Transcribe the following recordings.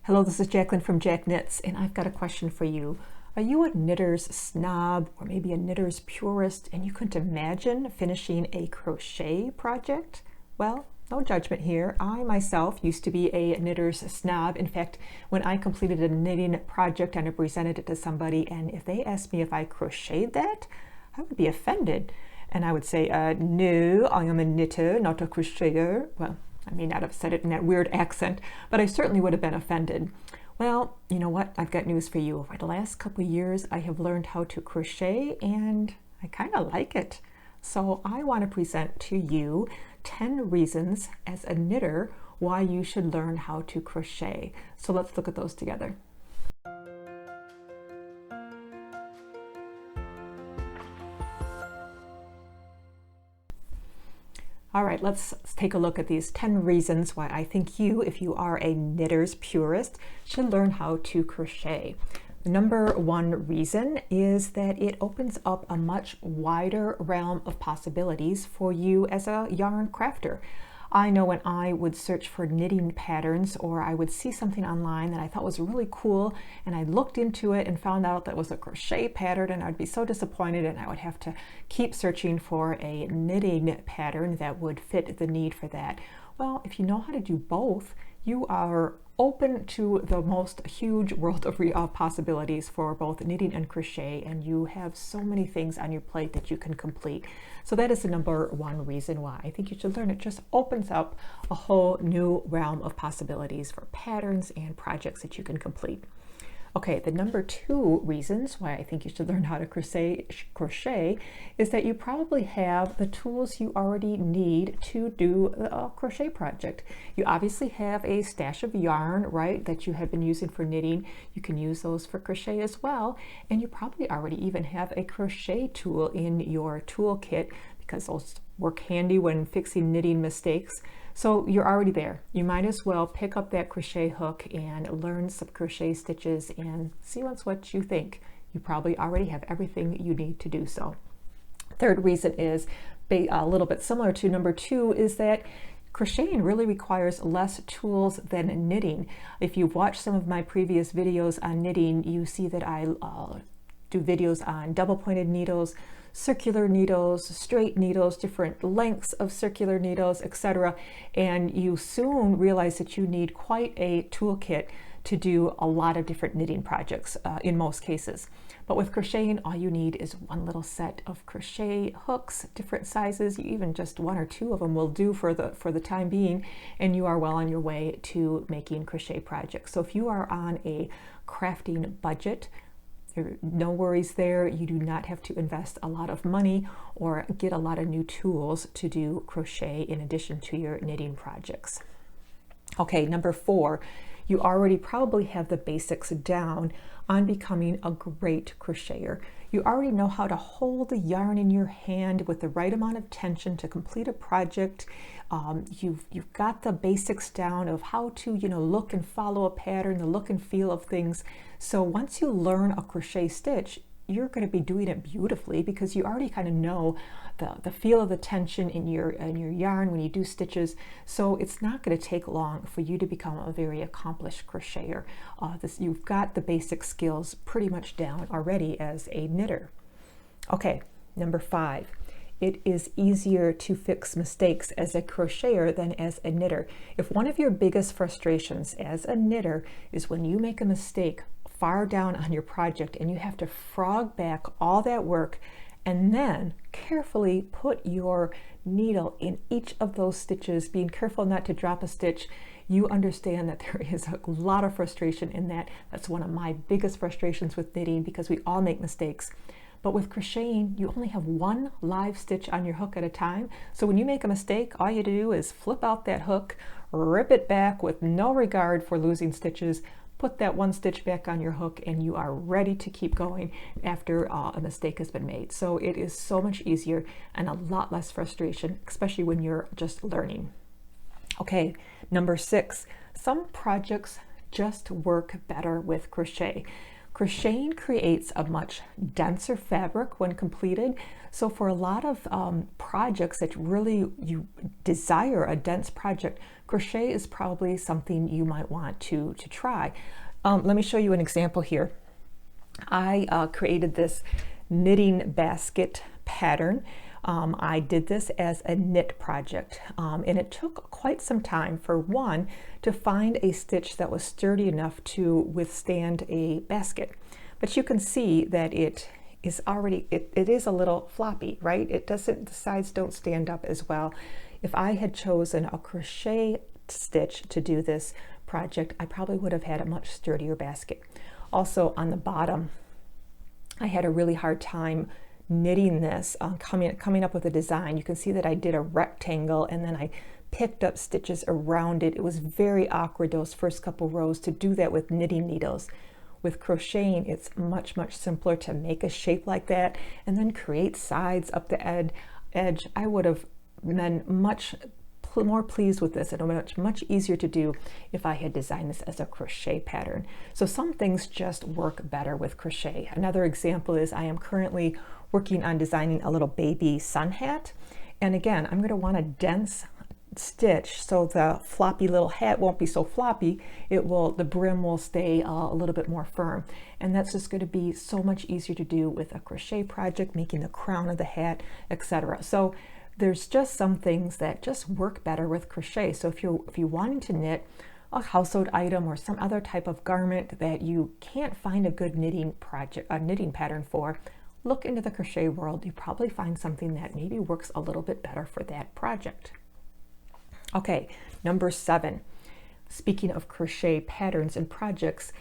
Hello, this is Jacqueline from Jacq Knits, and I've got a question for you. Are you a knitter's snob or maybe a knitter's purist and you couldn't imagine finishing a crochet project? Well, no judgment here. I myself used to be a knitter's snob. In fact, when I completed a knitting project and I presented it to somebody, and if they asked me if I crocheted that, I would be offended. And I would say, no, I am a knitter, not a crocheter. Well, I may not have said it in that weird accent, but I certainly would have been offended. Well, you know what? I've got news for you. Over the last couple of years, I have learned how to crochet and I kind of like it. So I want to present to you 10 reasons as a knitter why you should learn how to crochet. So let's look at those together. All right, let's take a look at these 10 reasons why I think you, if you are a knitter's purist, should learn how to crochet. The number one reason is that it opens up a much wider realm of possibilities for you as a yarn crafter. I know when I would search for knitting patterns, or I would see something online that I thought was really cool, and I looked into it and found out that it was a crochet pattern, and I'd be so disappointed, and I would have to keep searching for a knitting pattern that would fit the need for that. Well, if you know how to do both, you are open to the most huge world of possibilities for both knitting and crochet, and you have so many things on your plate that you can complete. So that is the number one reason why I think you should learn. It just opens up a whole new realm of possibilities for patterns and projects that you can complete. Okay, the number two reasons why I think you should learn how to crochet is that you probably have the tools you already need to do a crochet project. You obviously have a stash of yarn, right, that you have been using for knitting. You can use those for crochet as well. And you probably already even have a crochet tool in your toolkit because those work handy when fixing knitting mistakes. So you're already there. You might as well pick up that crochet hook and learn some crochet stitches and see what you think. You probably already have everything you need to do so. Third reason is a little bit similar to number two, is that crocheting really requires less tools than knitting. If you've watched some of my previous videos on knitting, you see that I do videos on double pointed needles, circular needles, straight needles, different lengths of circular needles, etc. And you soon realize that you need quite a toolkit to do a lot of different knitting projects in most cases. But with crocheting, all you need is one little set of crochet hooks, different sizes. Even just one or two of them will do for the time being, and you are well on your way to making crochet projects. So if you are on a crafting budget, no worries there. You do not have to invest a lot of money or get a lot of new tools to do crochet in addition to your knitting projects. Okay, number four, you already probably have the basics down on becoming a great crocheter. You already know how to hold the yarn in your hand with the right amount of tension to complete a project. You've got the basics down of how to, look and follow a pattern, the look and feel of things. So once you learn a crochet stitch, you're going to be doing it beautifully because you already kind of know the feel of the tension in your yarn when you do stitches. So it's not going to take long for you to become a very accomplished crocheter. You've got the basic skills pretty much down already as a knitter. Okay, number five. It is easier to fix mistakes as a crocheter than as a knitter. If one of your biggest frustrations as a knitter is when you make a mistake far down on your project and you have to frog back all that work and then carefully put your needle in each of those stitches, being careful not to drop a stitch, you understand that there is a lot of frustration in that. That's one of my biggest frustrations with knitting because we all make mistakes. But with crocheting, you only have one live stitch on your hook at a time. So when you make a mistake, all you do is flip out that hook, rip it back with no regard for losing stitches, put that one stitch back on your hook, and you are ready to keep going after a mistake has been made. So it is so much easier and a lot less frustration, especially when you're just learning. Okay, number six, some projects just work better with crochet. Crocheting creates a much denser fabric when completed. So for a lot of projects that really you desire a dense project, crochet is probably something you might want to try. Let me show you an example here. I created this knitting basket pattern. I did this as a knit project, and it took quite some time, for one, to find a stitch that was sturdy enough to withstand a basket. But you can see that it is already, it is a little floppy, right? It doesn't, the sides don't stand up as well. If I had chosen a crochet stitch to do this project, I probably would have had a much sturdier basket. Also on the bottom, I had a really hard time knitting this, coming up with a design. You can see that I did a rectangle and then I picked up stitches around it. It was very awkward those first couple rows to do that with knitting needles. With crocheting, it's much simpler to make a shape like that and then create sides up the edge. I would have been much more pleased with this. It would be much easier to do if I had designed this as a crochet pattern. So some things just work better with crochet. Another example is I am currently working on designing a little baby sun hat. And again, I'm going to want a dense stitch so the floppy little hat won't be so floppy. The brim will stay a little bit more firm. And that's just going to be so much easier to do with a crochet project, making the crown of the hat, etc. So there's just some things that just work better with crochet. So if you're wanting to knit a household item or some other type of garment that you can't find a good knitting pattern for, look into the crochet world. You probably find something that maybe works a little bit better for that project. Okay, number 7. Speaking of crochet patterns and projects,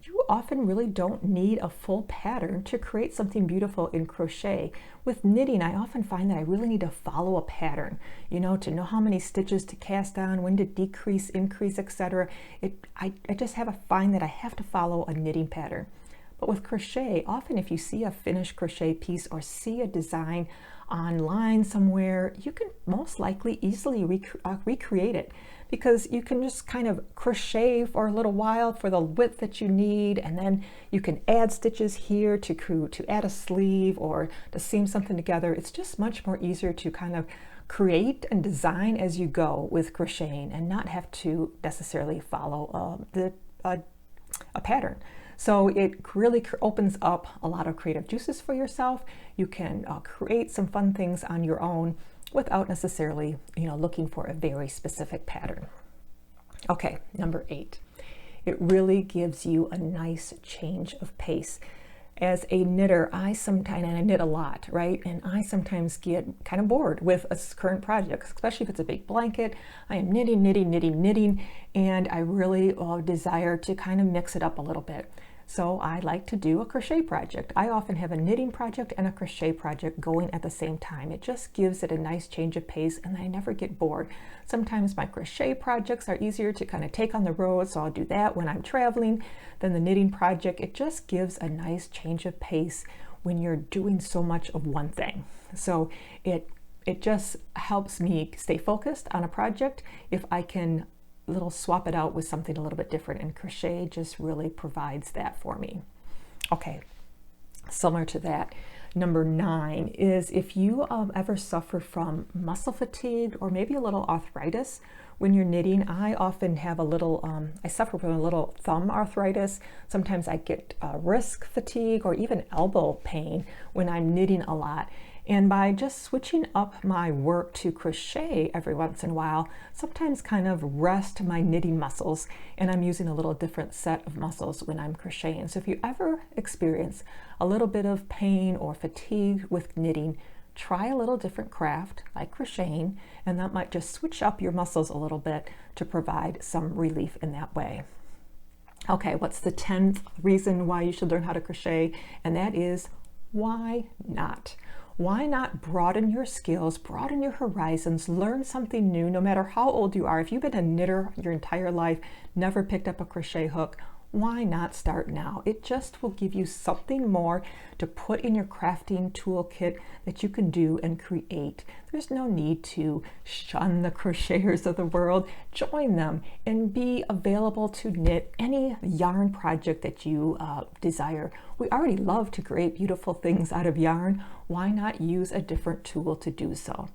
you often really don't need a full pattern to create something beautiful in crochet. With knitting, I often find that I really need to follow a pattern, to know how many stitches to cast on, when to decrease, increase, etc. I just find that I have to follow a knitting pattern. But with crochet, often if you see a finished crochet piece or see a design online somewhere, you can most likely easily recreate it, because you can just kind of crochet for a little while for the width that you need, and then you can add stitches here to add a sleeve or to seam something together. It's just much more easier to kind of create and design as you go with crocheting and not have to necessarily follow a pattern. So it really opens up a lot of creative juices for yourself. You can create some fun things on your own without necessarily, looking for a very specific pattern. Okay, number 8. It really gives you a nice change of pace. As a knitter, I knit a lot, right? And I sometimes get kind of bored with a current project, especially if it's a big blanket. I am knitting, and I really desire to kind of mix it up a little bit. So I like to do a crochet project. I often have a knitting project and a crochet project going at the same time. It just gives it a nice change of pace, and I never get bored. Sometimes my crochet projects are easier to kind of take on the road, so I'll do that when I'm traveling. Then the knitting project, it just gives a nice change of pace when you're doing so much of one thing. So it just helps me stay focused on a project if I can swap it out with something a little bit different, and crochet just really provides that for me. Okay, similar to that, number 9 is if you ever suffer from muscle fatigue or maybe a little arthritis when you're knitting. I often have I suffer from a little thumb arthritis. Sometimes I get wrist fatigue or even elbow pain when I'm knitting a lot. And by just switching up my work to crochet every once in a while, sometimes kind of rest my knitting muscles, and I'm using a little different set of muscles when I'm crocheting. So if you ever experience a little bit of pain or fatigue with knitting, try a little different craft like crocheting, and that might just switch up your muscles a little bit to provide some relief in that way. Okay, what's the 10th reason why you should learn how to crochet? And that is, why not? Why not broaden your skills, broaden your horizons, learn something new, no matter how old you are. If you've been a knitter your entire life, never picked up a crochet hook, why not start now? It just will give you something more to put in your crafting toolkit that you can do and create. There's no need to shun the crocheters of the world. Join them and be available to knit any yarn project that you desire. We already love to create beautiful things out of yarn. Why not use a different tool to do so?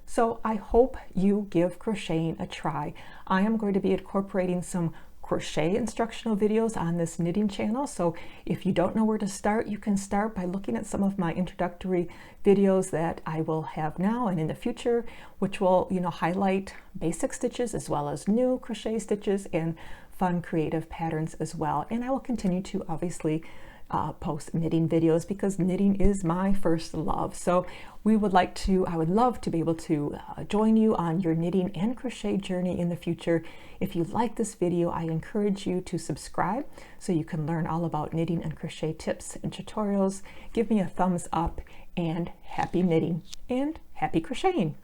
So I hope you give crocheting a try. I am going to be incorporating some crochet instructional videos on this knitting channel. So if you don't know where to start, you can start by looking at some of my introductory videos that I will have now and in the future, which will, highlight basic stitches as well as new crochet stitches and fun creative patterns as well. And I will continue to obviously post knitting videos because knitting is my first love. So I would love to be able to join you on your knitting and crochet journey in the future. If you like this video, I encourage you to subscribe so you can learn all about knitting and crochet tips and tutorials. Give me a thumbs up, and happy knitting and happy crocheting.